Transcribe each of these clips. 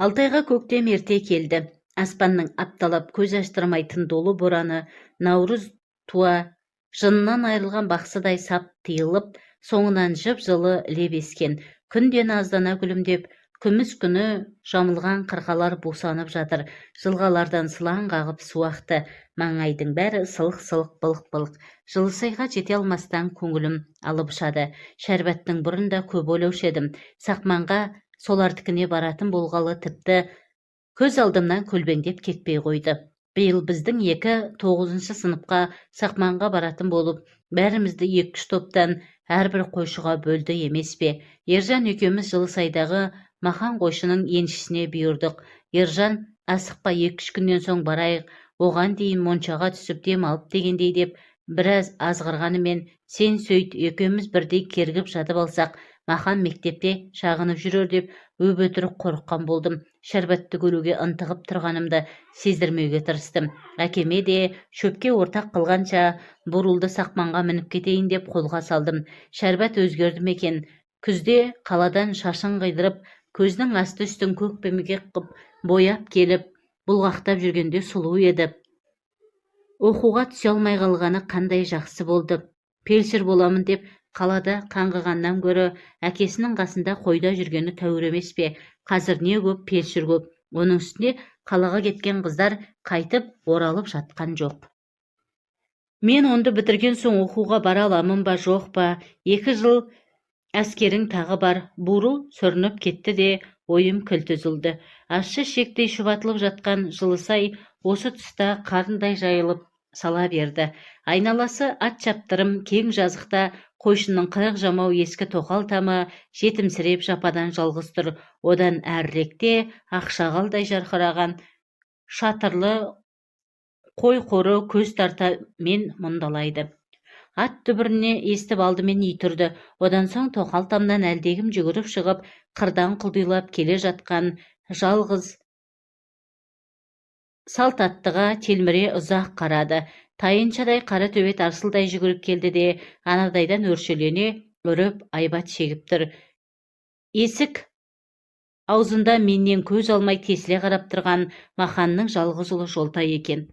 Алтайға көктем ерте келді. Аспанның апталап көз аштырмайтын долы бораны, наурыз туа, жынынан айырылған бақсыдай сап тиылып, соңынан жып-жылы леп ескен. Күнден аздана күлімдеп, күміс күні жамылған қырқалар бусанып жатыр. Жылғалардан сылаң қағып су ақты. Маңайдың бәрі сылық-сылық, былық-былық. Жылысайға жете алмастан көңілім алып ұшады. Шәрбәттің бұрында көп ойлаушы едім. Сақманға солардікіне баратын болғалы тіпті көз алдымнан көлбеңдеп кетпей қойды. Биыл біздің 9-шы сыныпқа Сақманға баратын болып, бәрімізді 2-3 топтан әрбір қойшыға бөлді емес пе? Ержан екеуміз Жылысайдағы Махан қойшының еншісіне бұйырдық. Ержан, асықпа 2-3 күннен соң барайық, оған дейін моншаға түсіп дем алып дегендей деп біраз азғырғанымен, сен сөйт, екеуміз бірдей кергіп жатып алсақ, Махан мектепте шағынып жүрер деп өп-өтірік қорыққан болдым. Шәрбәтті көруге ынтығып тұрғанымды сездірмеуге тырыстым. Әкеме де шөпке ортақ қылғанша бурылды Сақманға мініп кетейін деп қолға салдым. Шәрбәт өзгерді ме екен. Күзде қаладан шашын қидырып, көздің асты үстін көк бемегек қып бояп келіп, бұлғақтап жүргенде сұлу еді. Оқуға түсе алмай қалғаны қандай жақсы болды. Фельдшер боламын деп қалада қаңғығаннан гөрі әкесінің қасында қойда жүргені тәуір емес пе? Қазір не көп, фельдшер көп. Оның үстіне қалаға кеткен қыздар қайтып оралып жатқан жоқ. Мен онды бітірген соң оқуға бара аламын ба, жоқ па? 2 жыл әскерің тағы бар. Бурыл сүрініп кетті де, ойым кілт үзілді. Ащы шектей шұбатылып жатқан Жылысай осы тұста қарындай жайылып сала берді. Айналасы ат чаптырым кең жазықта қойшының қырық жамау ескі тоқал тамы жетімсіреп жападан жалғыз тұр. Одан әріректе ақшағалдай жарқыраған шатырлы қой қоры көз тарта мен мұндалайды. Ат дүбіріне естіп алдымен үй тұрды. Одан соң тоқал тамнан әлдегім жүгіріп шығып, қырдан құлдилап келе жатқан жалғыз салт аттыға телміре ұзақ қарады. Тайыншадай қара төбет арсылдай жүгіріп келді де, анадайдан өршелене үріп айбат шегіп тұр. Есік аузында менен көз алмай тесіле қарап тұрған Маханның жалғыз ұлы Жолтай екен.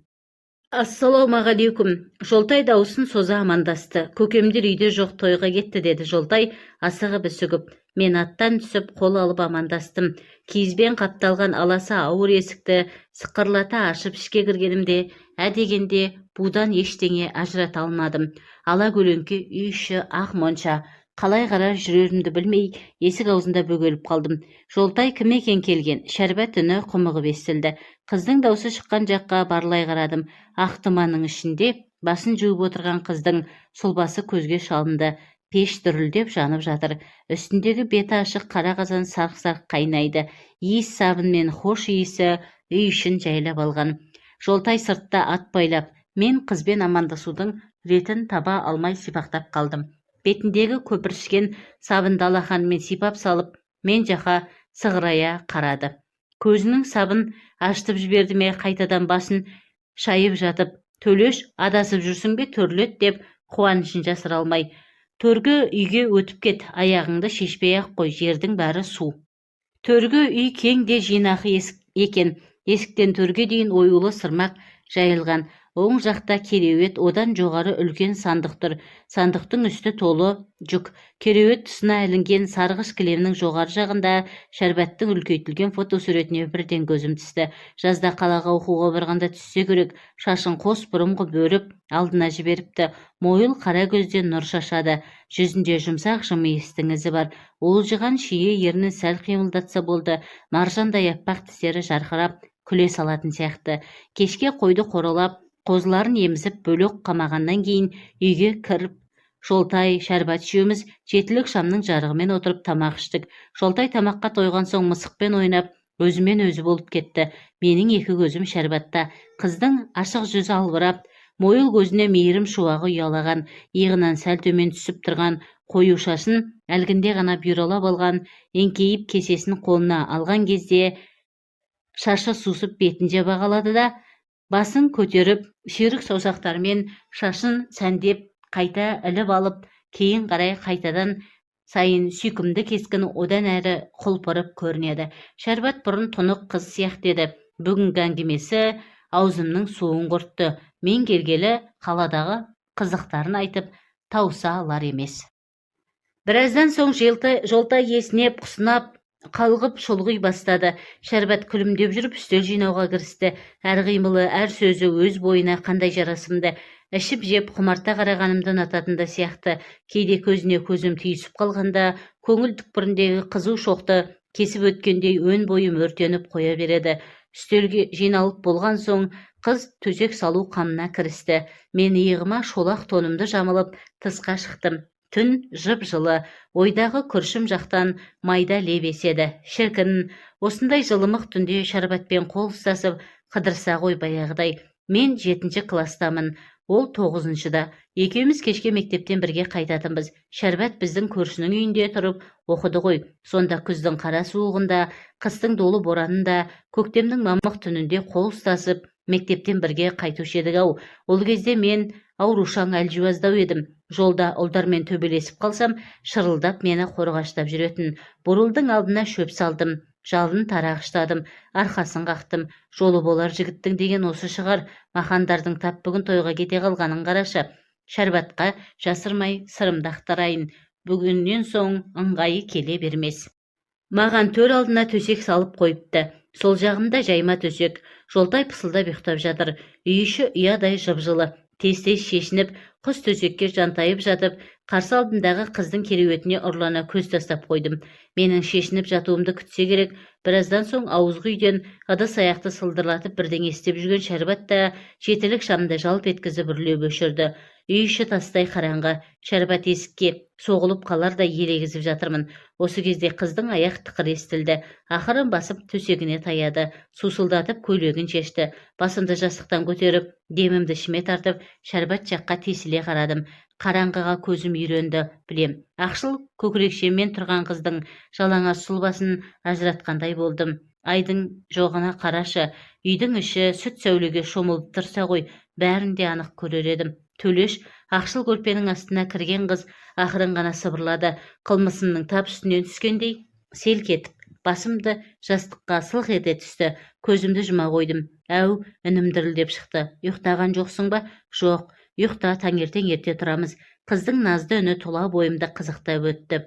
Ассалаумағалейкум. Жолтай даусын соза амандасты. Көкемдер үйде жоқ, тойға кетті, деді Жолтай асығып үсігіп. Мен аттан түсіп қол алып амандастым. Киізбен қапталған аласа ауыр есікті сықырлата ашып ішке кіргенімде, дегенде будан ештеңе ажырата алмадым. Ала көлеңке үй іші ақ монша. Қалай қарар жүрерімді білмей, есік аузында бөгеліп қалдым. Жолтай кім екен келген? Шәрбәт үні құмығып естілді. Қыздың даусы шыққан жаққа барлай қарадым. Ақ тұманның ішінде басын жуып отырған қыздың сұлбасы көзге шалынды. Пеш дүрілдеп жанып жатыр. Үстіндегі беті ашық қара қазан сарқ-сарқ қайнайды. Иіс сабын мен хош иісі үй ішін жайлап алған. Жолтай сыртта ат байлап, мен қызбен амандасудың ретін таба алмай сипақтап қалдым. Бетіндегі көпіршкен сабынды алақанымен сипап салып, мен жақа сығырая қарады. Көзінің сабын аштып жіберді ме, қайтадан басын шайып жатып, төлеш, адасып жүрсің бе, төрлет деп қуанышын жасыра алмай, төргі үйге өтіп кет, аяғыңды шешпей ақ қой, жердің бәрі су. Төргі үй кең де жинақы екен. Есіктен төрге дейін оюлы сырмақ жайылған. Оң жақта кереует, одан жоғары үлкен сандық тұр. Сандықтың үсті толы жүк. Кереует тұсына ілінген сарғыш кілемнің жоғары жағында Шәрбәттің үлкейтілген фотосуретіне бірден көзім түсті. Жазда қалаға оқуға барғанда түссе керек, шашын қос бұрымғы бөріп алдына жіберіпті. Мойыл қара көзден нұр шашады. Жүзінде жұмсақ жымиыстың ізі бар. Уылжыған шие ернін сәл қимылдатса болды. Маржандай аппақ тістері жарқырап күле салатын сияқты. Кешке қойды қоралап, қозыларын емізіп бөлек қамағаннан кейін үйге кіріп, Жолтай, Шәрбат үшеуміз жетілік шамның жарығымен отырып тамақ іштік. Жолтай тамаққа тойған соң мысықпен ойнап, өзімен өзі болып кетті. Менің екі көзім Шәрбатта. Қыздың ашық жүзі албырап, мойыл көзіне мейірім шуағы ұялаған, иығынан сәл төмен түсіп тұрған қою шашын әлгінде ғана бүйралап алған, еңкейіп кесесін қолына алған кезде шашы сусып бетін жаба қалады да, басын көтеріп, ширік саусақтарымен шашын сәндеп, қайта іліп алып, кейін қарай қайтадан сайын сүйкімді кескіні одан әрі құлпырып көрінеді. Шәрбат бұрын тұнық қыз сияқты еді. Бүгінгі әңгімесі аузымның суын құртты. Мен келгелі қаладағы қызықтарын айтып тауса алар емес. Біраздан соң жолта есінеп, құсынап, қалғып шолғый бастады. Шәрбат күлімдеп жүріп үстел жинауға кірісті. Әр қимылы, әр сөзі өз бойына қандай жарасымды. Ішіп жеп құмарта қарағанымды ұнататында сияқты. Кейде көзіне көзім түйісіп қалғанда, көңіл түкпіріндегі қызу шоқты кесіп өткендей өн бойым өртеніп қоя береді. Үстелге жиналып болған соң қыз төсек салу қамына кірісті. Мен иығыма шолақ тонымды жамылып тысқа шықтым. Түн жып-жылы, ойдағы күршім жақтан майда леп еседі. Шіркін, осындай жылымық түнде Шәрбатпен қол ұстасып қыдырса ғой баяғыдай. Мен 7-ші кластамын, ол 9-шыда. Екеуміз кешке мектептен бірге қайтатынбыз. Шәрбат біздің көршінің үйінде тұрып оқыды ғой. Сонда күздің қара суығында, қыстың долы боранында, көктемнің мамық түнінде қол ұстасып мектептен бірге қайтушы едік-ау. Ол кезде мен аурушаң әлжуаздау едім. Жолда ұлдармен төбелесіп қалсам, шырылдап мені қорғаштап жүретін. Бурылдың алдына шөп салдым, жалын тарағыштадым, арқасын қақтым. Жолы болар жігіттің деген осы шығар. Махандардың тап бүгін тойға кете қалғанын қарашы. Шәрбатқа жасырмай сырымды ақтарайын. Бүгіннен соң ыңғайы келе бермес. Маған төр алдына төсек салып қойыпты. Сол жағымда жайма төсек. Жолтай пысылдап ұйықтап жатыр. Үй іші ұядай жып-жылы. Тез-тез шешініп, құс төсекке жантайып жатып, қарсы алдымдағы қыздың кереуетіне ұрлана көз тастап қойдым. Менің шешініп жатуымды күтсе керек. Біраздан соң ауызғы үйден ыдыс-аяқты сылдырлатып бірдеңе істеп жүрген Шәрбат та жетілік шамды жалп еткізіп үрлеп өшірді. Үй іші тастай қараңғы. Шәрбат есікке соғылып қалардай елегізіп жатырмын. Осы кезде қыздың аяқ тықыр естілді. Ақырын басып төсегіне таяды. Сусылдатып көйлегін шешті. Басымды жастықтан көтеріп, демімді ішіме тартып, Шәрбат жаққа тесіле қарадым. Қараңғыға көзім үйренді, білем. Ақшыл көкірекшеммен тұрған қыздың жалаңаш сұлбасын ажыратқандай болдым. Айдың жоғына қарашы. Үйдің іші сүт сәулеге шомылып тұрса ғой, бәрін де анық көрер едім. Төлеш ақшыл көрпенің астына кірген қыз ақырын ғана сыбырлады. Қылмысымның тап үстінен түскендей селк етіп, басымды жастыққа сылқ ете түсті. Көзімді жұма қойдым. Әу, үнім дірілдеп шықты. Ұйықтаған жоқсың ба? Жоқ, ұйықта, таңертең ерте тұрамыз. Қыздың назды үні тұла бойымды қызықтап өтті.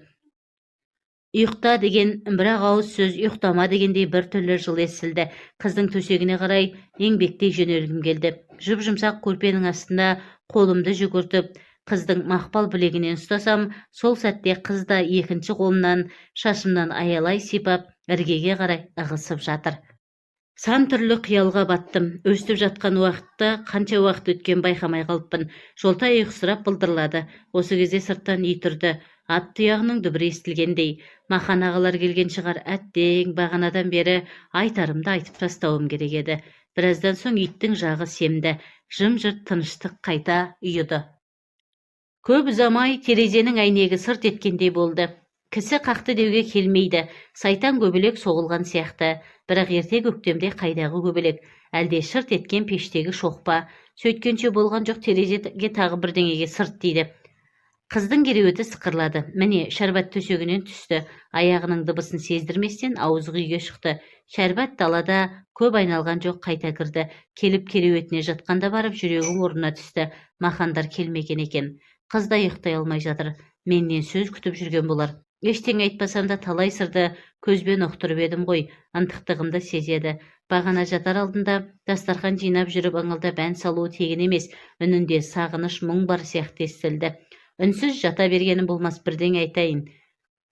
Ұйықта деген бірақ ауыз сөз, ұйықтама дегендей бір түрлі жыл естілді. Қыздың төсегіне қарай еңбектей жөнелгім келді. Жұп-жұмсақ көрпенің астында қолымды жүгіртіп, қыздың мақпал білегінен ұстасам, сол сәтте қыз да екінші қолымнан шашымнан аялай сипап, іргеге қарай ығысып жатыр. Сан түрлі қиялға баттым. Өстіп жатқан уақытта қанша уақыт өткен байқамай қалыппын. Жолтай ұйқысырап былдырлады. Осы кезде сырттан үй тұрды. Ат тұяғының дүбірі естілгендей. Махан ағалар келген шығар. Әттең, бағанадан бері айтарымды айтып тастауым керек еді. Біраздан соң иттің жағы семді. Жым-жырт тыныштық қайта үйыды. Көп ұзамай терезенің әйнегі сырт еткендей болды. Кісі қақты деуге келмейді. Сайтан көбелек соғылған сияқты. Бірақ ерте көктемде қайдағы көбелек? Әлде шырт еткен пештегі шоқпа. Сөйткенше болған жоқ, терезеге тағы бірдеңеге сырт дейді. Қыздың кереуеті сықырлады. Міне, Шәрбат төсегінен түсті. Аяғының дыбысын сездірместен ауызғы үйге шықты. Шәрбат далада көп айналған жоқ, қайта кірді. Келіп кереуетіне жатқанда барып жүрегі орнына түсті. Махандар келмеген екен. Қыз да ұйықтай алмай жатыр. Менен сөз күтіп жүрген болар. Ештеңе айтпасам да талай сырды көзбен ұқтырып едім ғой. Ынтықтығымды сезеді. Бағана жатар алдында дастархан жинап жүріп ыңылдап ән салуы тегін емес. Үнінде сағыныш, мұң бар сияқты естілді. Үнсіз жата бергенім болмас, бірдеңе айтайын.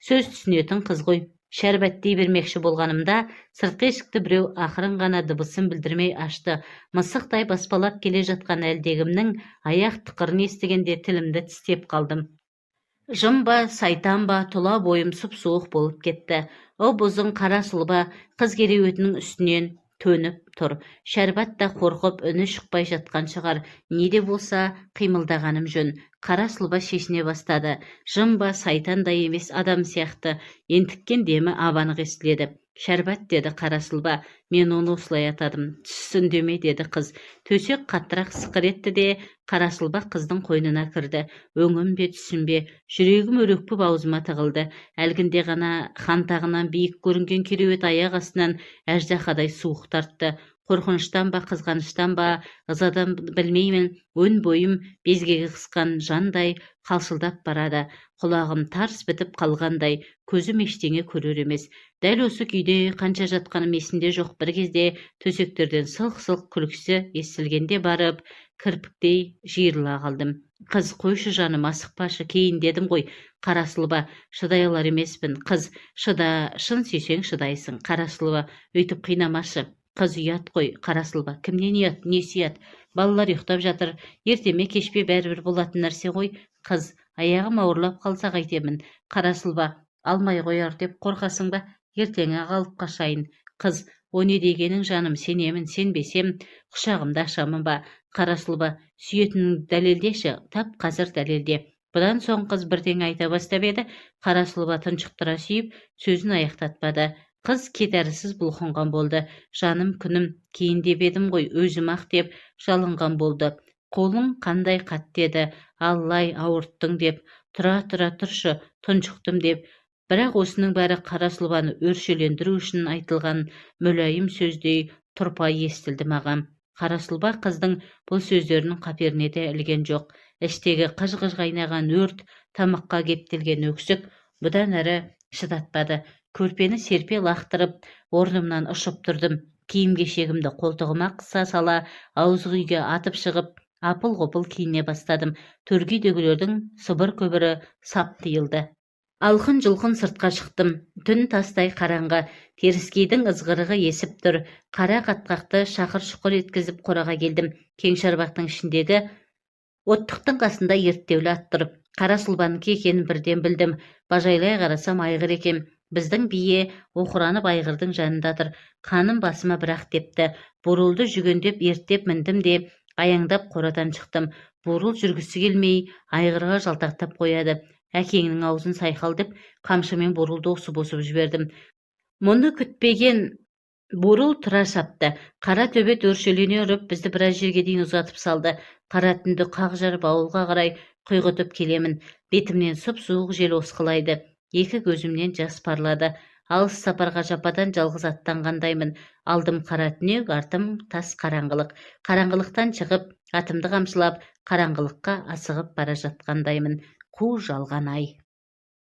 Сөз түсінетін қыз ғой. Шәрбат дей бермекші болғанымда сыртқы есікті біреу ақырын ғана дыбысын білдірмей ашты. Мысықтай баспалап келе жатқан әлдегімнің аяқ тықырын естігенде тілімді тістеп қалдым. Жым ба, сайтан ба, тұла бойым сұп-суық болып кетті. Ұзын қара сұлба қыз кереуетінің үстінен төніп тұр. Шәрбат та қорқып үні шықпай жатқан шығар. Не де болса қимылдағаным жөн. Қара сұлба шешіне бастады. Жым ба, сайтан да емес, адам сияқты. Ентіккен демі абанық естіледі. Шәрбат, деді қара сұлба. Мен оны осылай атадым. Түссін деме, деді қыз. Төсек қаттырақ сықыр етті де қара сұлба қыздың қойнына кірді. Өңім бе, түсім бе, жүрегім өрекпіп аузыма тығылды. Әлгінде ғана хан тағынан биік көрінген кереует аяқ астынан әждақадай суық тартты. Қорқыныштан ба, қызғаныштан ба, ызадан білмеймін, өн бойым безгегі қысқан жандай қалшылдап барады. Құлағым тарс бітіп қалғандай, көзім ештеңе көрер емес. Дәл осы күйде қанша жатқаным есімде жоқ. Бір кезде төсектерден сылқ-сылқ күлкісі естілгенде барып, кірпіктей жиырыла қалдым. Қыз, қойшы жаным, асықпашы, кейін дедім ғой. Қара сұлба, шыдай алар емеспін. Қыз, шыда, шын сүйсең шыдайсың. Қара сұлба, өйтіп қинамашы. Қыз, ұят қой. Қара сұлба, кімнен ұят, несі ұят? Балалар ұйықтап жатыр, ертеме кешпе бәрібір болатын нәрсе ғой. Қыз, аяғым ауырлап қалса қайтемін? Қара сұлба, алмай қояр деп қорқасың ба? Ертең-ақ алып қашайын. Қыз, о не дегенің жаным, сенемін, сенбесем құшағымда ашамын ба? Қара сұлба, сүйетініңді дәлелдеші, тап қазір дәлелде. Бұдан соң қыз бірдеңе айта бастап еді. Қара сұлба тұншықтыра сүйіп, сөзін аяқтатпады. Қыз кетәрісіз бұлқынған болды. Жаным, күнім, кейін деп едім ғой, өзім-ақ деп жалынған болды. Қолың қандай қатты еді, аллай, ауырттың деп. Тұра тұршы, тұншықтым деп. Бірақ осының бәрі қара сұлбаны өршелендіру үшін айтылған мүлайым сөздей тұрпай естілді маған. Қара сұлба қыздың бұл сөздерінің қаперіне де ілген жоқ. Іштегі қыж-қыж қайнаған өрт, тамаққа кептелген өксік бұдан әрі шыдатпады. Көрпені серпе лақтырып, орнымнан ұшып тұрдым. Киім-кешегімді қолтығыма қыса сала, ауызғы үйге атып шығып, апыл-ғұпыл киіне бастадым. Төргейдегілердің сыбыр-көбірі сап тиылды. Алқын-жұлқын сыртқа шықтым. Түн тастай қараңғы, теріскейдің ызғырығы есіп тұр. Қара қатқақты шақыр-шұқыр еткізіп қораға келдім. Кең шарбақтың ішіндегі оттықтың қасында ерттеулі аттырып, қара сұлбаныкі екенін бірден білдім. Бажайлай қарасам айғыр екен. Біздің бие оқыранып айғырдың жанындадыр. Қаным басыма бірақ тепті. Бурылды жүгендеп ерттеп міндім де аяңдап қорадан шықтым. Бурыл жүргісі келмей айғырға жалтақтап қояды. Әкеңнің аузын сайқал деп қамшымен бурылды осып-осып жібердім. Мұны күтпеген бурыл тұра шапты. Қара төбет өршелене ұрып, бізді біраз жерге дейін ұзатып салды. Қара түнді қақ жарып ауылға қарай құйғытып келемін. Бетімнен сұп-суық жел осқылайды. Екі көзімнен жас парлады. Алыс сапарға жападан жалғыз аттанғандаймын. Алдым қара түнек, артым тас қараңғылық. Қараңғылықтан шығып, атымды қамшылап, қараңғылыққа асығып бара жатқандаймын. Қу жалған ай.